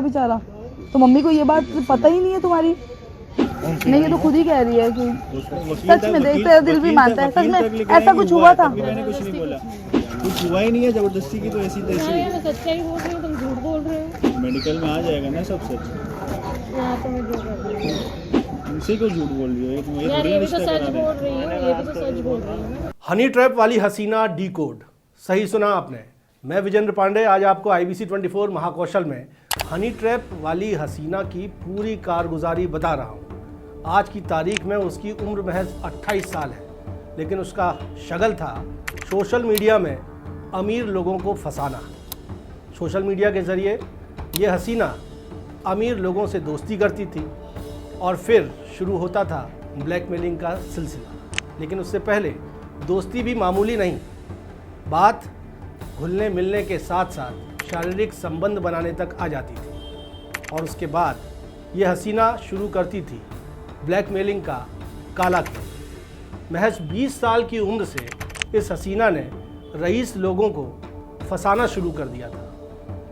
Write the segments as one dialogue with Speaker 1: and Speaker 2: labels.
Speaker 1: बेचारा। तो मम्मी को ये बात पता ही नहीं है तुम्हारी? नहीं, ये तो खुद ही कह रही है कि सच में देख तेरा दिल भी मानता है। सच में ऐसा कुछ हुआ था?
Speaker 2: मैंने कुछ नहीं बोला, कुछ हुआ ही नहीं है। जबरदस्ती की तो ऐसी तैसी।
Speaker 3: मैं सच्चाई बोल रही हूँ, तुम झूठ बोल रहे हो।
Speaker 2: मेडिकल में आ जाएगा ना सब सच।
Speaker 3: यहाँ तो मैं जो कर रही हूँ
Speaker 2: तुमसे क्यों झूठ बोल रही हो?
Speaker 3: यार, ये भी तो सच बोल रही हूँ, ये भी तो सच बोल रही हूँ।
Speaker 4: हनी ट्रैप वाली हसीना डी कोड, सही सुना आपने। मैं विजेंद्र पांडे आज आपको IBC 24 महाकौशल में हनी ट्रैप वाली हसीना की पूरी कारगुजारी बता रहा हूँ। आज की तारीख में उसकी उम्र महज 28 साल है, लेकिन उसका शगल था सोशल मीडिया में अमीर लोगों को फंसाना। सोशल मीडिया के ज़रिए ये हसीना अमीर लोगों से दोस्ती करती थी और फिर शुरू होता था ब्लैकमेलिंग का सिलसिला। लेकिन उससे पहले दोस्ती भी मामूली नहीं, बात घुलने मिलने के साथ साथ शारीरिक संबंध बनाने तक आ जाती थी। और उसके बाद ये हसीना शुरू करती थी ब्लैकमेलिंग का काला खेल। महज 20 साल की उम्र से इस हसीना ने रईस लोगों को फंसाना शुरू कर दिया था।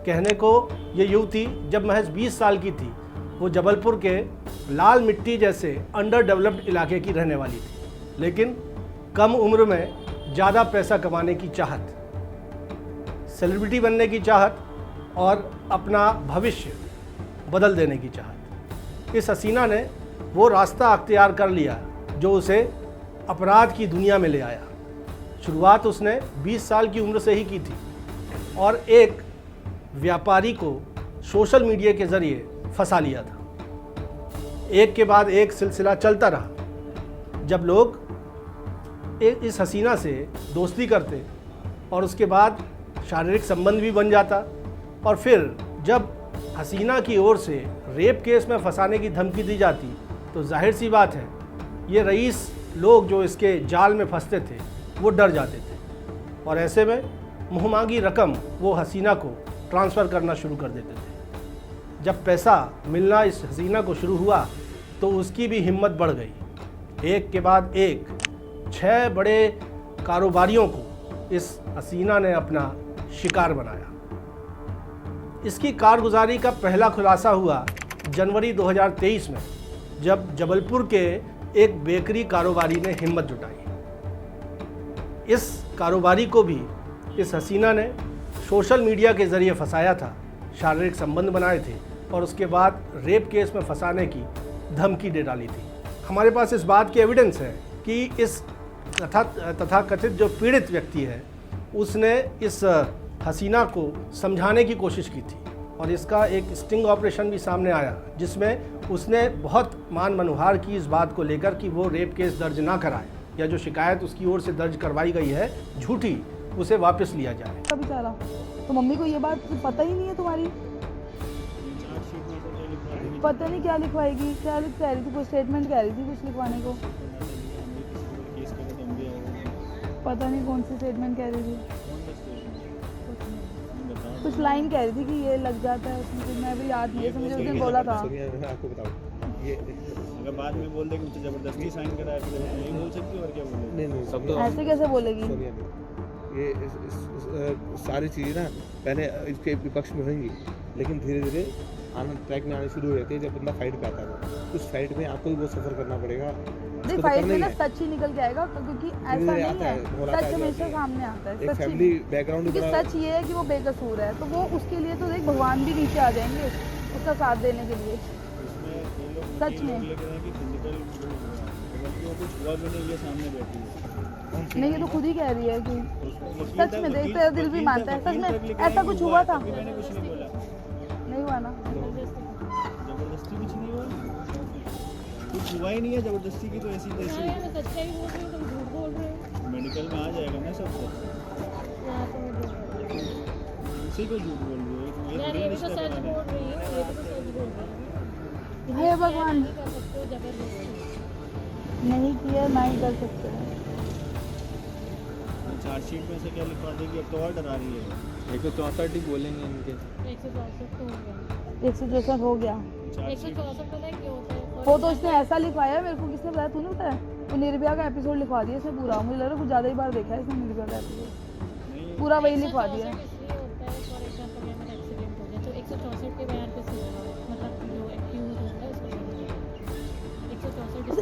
Speaker 4: कहने को ये युवती जब महज 20 साल की थी, वो जबलपुर के लाल मिट्टी जैसे अंडर डेवलप्ड इलाके की रहने वाली थी, लेकिन कम उम्र में ज़्यादा पैसा कमाने की चाहत, सेलिब्रिटी बनने की चाहत और अपना भविष्य बदल देने की चाहत। इस हसीना ने वो रास्ता अख्तियार कर लिया जो उसे अपराध की दुनिया में ले आया। शुरुआत उसने 20 साल की उम्र से ही की थी और एक व्यापारी को सोशल मीडिया के ज़रिए फंसा लिया था। एक के बाद एक सिलसिला चलता रहा। जब लोग इस हसीना से दोस्ती करते और उसके बाद शारीरिक संबंध भी बन जाता, और फिर जब हसीना की ओर से रेप केस में फंसाने की धमकी दी जाती, तो जाहिर सी बात है ये रईस लोग जो इसके जाल में फंसते थे वो डर जाते थे और ऐसे में मुँहमांगी रकम वो हसीना को ट्रांसफ़र करना शुरू कर देते थे। जब पैसा मिलना इस हसीना को शुरू हुआ तो उसकी भी हिम्मत बढ़ गई। एक के बाद एक 6 बड़े कारोबारियों को इस हसीना ने अपना शिकार बनाया। इसकी कारगुजारी का पहला खुलासा हुआ जनवरी 2023 में, जब जबलपुर के एक बेकरी कारोबारी ने हिम्मत जुटाई। इस कारोबारी को भी इस हसीना ने सोशल मीडिया के ज़रिए फंसाया था, शारीरिक संबंध बनाए थे और उसके बाद रेप केस में फंसाने की धमकी दे डाली थी। हमारे पास इस बात की एविडेंस है कि इस तथाकथित जो पीड़ित व्यक्ति है उसने इस हसीना को समझाने की कोशिश की थी और इसका एक स्टिंग ऑपरेशन भी सामने आया, जिसमें उसने बहुत मान मनुहार की इस बात को लेकर कि वो रेप केस दर्ज ना कराए या जो शिकायत उसकी ओर से दर्ज करवाई गई है झूठी, उसे वापस लिया जाए।
Speaker 1: बेचारा। तो मम्मी को ये बात पता ही नहीं है तुम्हारी? पता नहीं क्या लिखवाएगी, क्या कह रही थी, कोई स्टेटमेंट कह रही थी कुछ लिखवाने को। पता नहीं कौन सी स्टेटमेंट कह रही थी, कुछ लाइन कह रही थी कि ये लग जाता है उसमें, मैं भी याद नहीं है, मुझे उस दिन बोला था।
Speaker 2: आपको बताओ, ये अगर बाद में बोल दे कि मुझे जबरदस्ती साइन कराया तो नहीं बोल सकती और क्या बोलेगी? नहीं सब तो
Speaker 1: ऐसे कैसे बोलेगी?
Speaker 5: ये सारी चीज़ें ना पहले इसके विपक्ष में होंगी, लेकिन धीरे धीरे ट्रैक में आने शुरू हो जाती है। जब बंदा फाइट पे आता है उस फाइट में आपको भी बहुत सफ़र करना पड़ेगा।
Speaker 1: नहीं, फाइट में ना सच ही निकल के आएगा, क्योंकि ऐसा नहीं है, सच हमेशा सामने आता है।
Speaker 5: एक फैमिली बैकग्राउंड
Speaker 1: क्योंकि सच ये है कि वो बेकसूर है, तो वो उसके लिए तो देख भगवान भी नीचे आ जाएंगे उसका साथ देने के लिए। सच में नहीं, ये तो खुद ही कह रही है कि सच में देख तेरा दिल भी मानता है। सच में ऐसा कुछ हुआ था?
Speaker 2: मैंने कुछ नहीं बोला,
Speaker 1: नहीं हुआ ना?
Speaker 2: जबरदस्ती कुछ नहीं हुआ, कुछ हुआ ही नहीं है। जबरदस्ती की तो ऐसी तैसी।
Speaker 3: मैं सच्चाई बोल रही हूँ, तुम झूठ बोल रहे हो।
Speaker 2: मेडिकल में आ जाएगा ना सब सच।
Speaker 3: यहाँ तो मैं जो कर रही हूँ
Speaker 2: तुमसे क्यों झूठ बोल रही हो?
Speaker 3: यार, ये भी तो सच बोल रही हूँ, ये भी तो सच बोल रही हूँ।
Speaker 1: हे भगवान,
Speaker 3: नहीं कर सकते हो जबरदस्ती।
Speaker 1: नहीं किया ना ही कर सकते हैं।
Speaker 2: चार्जशीट में से क्या लिखवा देगी? अब तो और डरा रही है।
Speaker 5: 164 ही बोलेंगे इनके।
Speaker 3: 164 तो हो गया।
Speaker 1: 164 हो गया।
Speaker 3: 164 पता है क्या होता है?
Speaker 1: वो तो उसने ऐसा लिखवाया, मेरे को किसने बताया, तूने बताया? वो निर्भया का एपिसोड लिखवा दिया इसने पूरा। मुझे लग रहा है कुछ ज़्यादा ही बार देखा है इसने निर्भया का एपिसोड, पूरा वही लिखवा दिया।
Speaker 3: इसलिए होता है, फॉर एग्जांपल अगर एक्सीडेंट हो गया तो 164 के बयान पे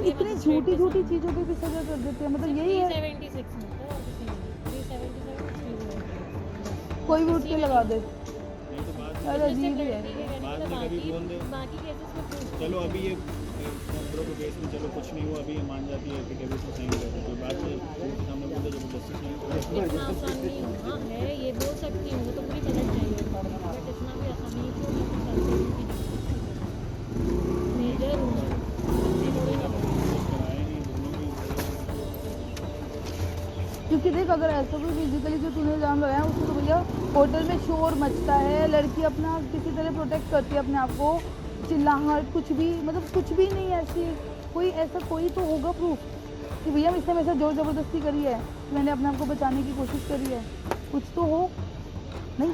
Speaker 1: इतनी झूठी झूठी चीजों पे भी सजा कर देते हैं, मतलब यही है।
Speaker 3: 376 में था और किसी में 377
Speaker 1: कोई भी उठ के लगा दे,
Speaker 2: नहीं तो बाद
Speaker 1: अरे अजीब ही है।
Speaker 2: बाद में कभी बोल दे
Speaker 3: बाकी केसेस में proof
Speaker 2: चलो अभी ये ब्रो के केस में चलो कुछ नहीं हुआ, अभी ये मान जाती है एफिडेविट में साइन कर देती है, बाद में कोर्ट के सामने बोलते जबरदस्ती साइन कर
Speaker 3: इतना आसान नहीं होना है, ये बोल सकती हूँ तो पूरी पलट जाएगी, बट इतना भी आसान नहीं है मेजर रूल है, इतनी थोड़ी ना
Speaker 2: कराया नहीं दोनों भी।
Speaker 1: क्योंकि देख अगर ऐसा कोई फिजिकली जो तूने इल्जाम लगाया उसको तो भैया होटल में शोर मचता है, लड़की अपना किसी तरह प्रोटेक्ट करती है अपने आप को, चिल्लाहट कुछ भी, मतलब कुछ भी नहीं ऐसी कोई, ऐसा कोई तो होगा प्रूफ कि भैया इसने मेरे साथ जोर ज़बरदस्ती करी है, मैंने अपने आप को बचाने की कोशिश करी है, कुछ तो हो। नहीं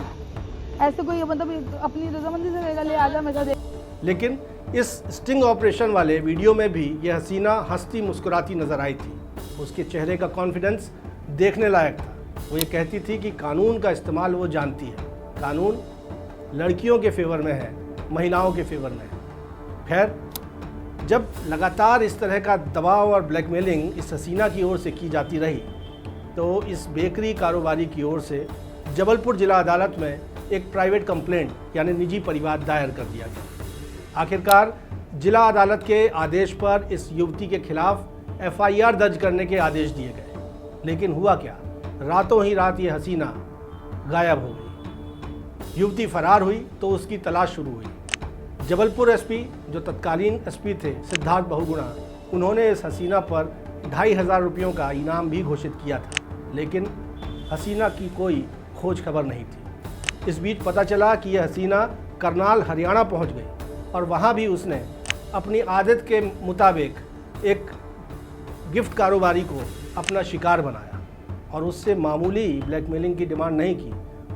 Speaker 1: ऐसे कोई मतलब अपनी रजामंदी से कहेगा ले आजा मेरे साथ।
Speaker 4: लेकिन इस स्टिंग ऑपरेशन वाले वीडियो में भी ये हसीना हंसती मुस्कुराती नजर आई थी। उसके चेहरे का कॉन्फिडेंस देखने लायक था। वो ये कहती थी कि कानून का इस्तेमाल वो जानती है, कानून लड़कियों के फेवर में है, महिलाओं के फेवर में है। खैर, जब लगातार इस तरह का दबाव और ब्लैकमेलिंग इस हसीना की ओर से की जाती रही तो इस बेकरी कारोबारी की ओर से जबलपुर जिला अदालत में एक प्राइवेट कंप्लेंट यानी निजी परिवाद दायर कर दिया गया। आखिरकार जिला अदालत के आदेश पर इस युवती के खिलाफ FIR दर्ज करने के आदेश दिए गए। लेकिन हुआ क्या, रातों ही रात ये हसीना गायब हो गई। युवती फरार हुई तो उसकी तलाश शुरू हुई। जबलपुर SP जो तत्कालीन SP थे सिद्धार्थ बहुगुणा, उन्होंने इस हसीना पर 2500 रुपयों का इनाम भी घोषित किया था, लेकिन हसीना की कोई खोज खबर नहीं थी। इस बीच पता चला कि यह हसीना करनाल हरियाणा पहुंच गई और वहां भी उसने अपनी आदत के मुताबिक एक गिफ्ट कारोबारी को अपना शिकार बनाया और उससे मामूली ब्लैकमेलिंग की डिमांड नहीं की,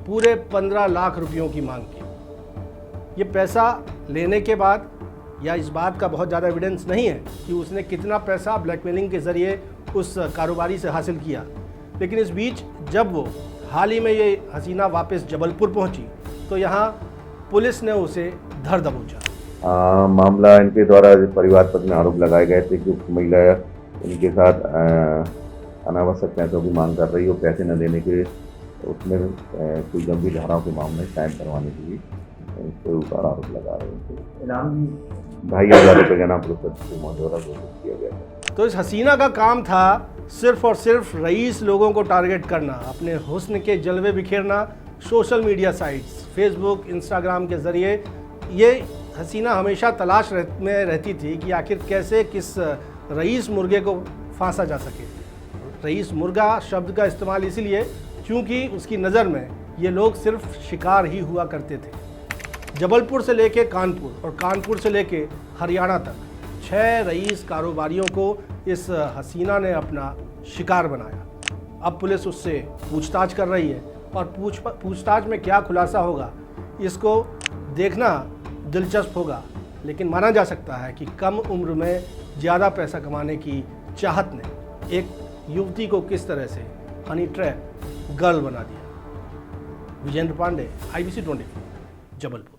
Speaker 4: पूरे 15 लाख रुपयों की मांग की। ये पैसा लेने के बाद या इस बात का बहुत ज़्यादा एविडेंस नहीं है कि उसने कितना पैसा ब्लैकमेलिंग के ज़रिए उस कारोबारी से हासिल किया, लेकिन इस बीच जब वो हाल ही में ये हसीना वापस जबलपुर पहुंची तो यहाँ पुलिस ने उसे धर दबोचा।
Speaker 6: मामला इनके द्वारा परिवार पर में आरोप लगाए गए थे कि उक्त महिला इनके साथ अनावश्यक पैसों की मांग कर रही है और पैसे न देने के उसमें कोई गंभीर धाराओं के मामले कायम करवाने के लिए इसके ऊपर आरोप लगा रहे थे। इनाम 2500 रुपये का नाम द्वारा घोषित किया गया।
Speaker 4: तो इस हसीना का काम था सिर्फ और सिर्फ रईस लोगों को टारगेट करना, अपने हुस्न के जलवे बिखेरना social media sites Facebook Instagram के ज़रिए। ये हसीना हमेशा तलाश में रहती थी कि आखिर कैसे किस रईस मुर्गे को फांसा जा सके। रईस मुर्गा शब्द का इस्तेमाल इसीलिए क्योंकि उसकी नज़र में ये लोग सिर्फ शिकार ही हुआ करते थे। जबलपुर से लेके कानपुर और कानपुर से लेके हरियाणा तक 6 रईस कारोबारियों को इस हसीना ने अपना शिकार बनाया। अब पुलिस उससे पूछताछ कर रही है और पूछताछ में क्या खुलासा होगा इसको देखना दिलचस्प होगा, लेकिन माना जा सकता है कि कम उम्र में ज़्यादा पैसा कमाने की चाहत ने एक युवती को किस तरह से हनी ट्रैप गर्ल बना दिया। विजेंद्र पांडे, IBC 24, जबलपुर।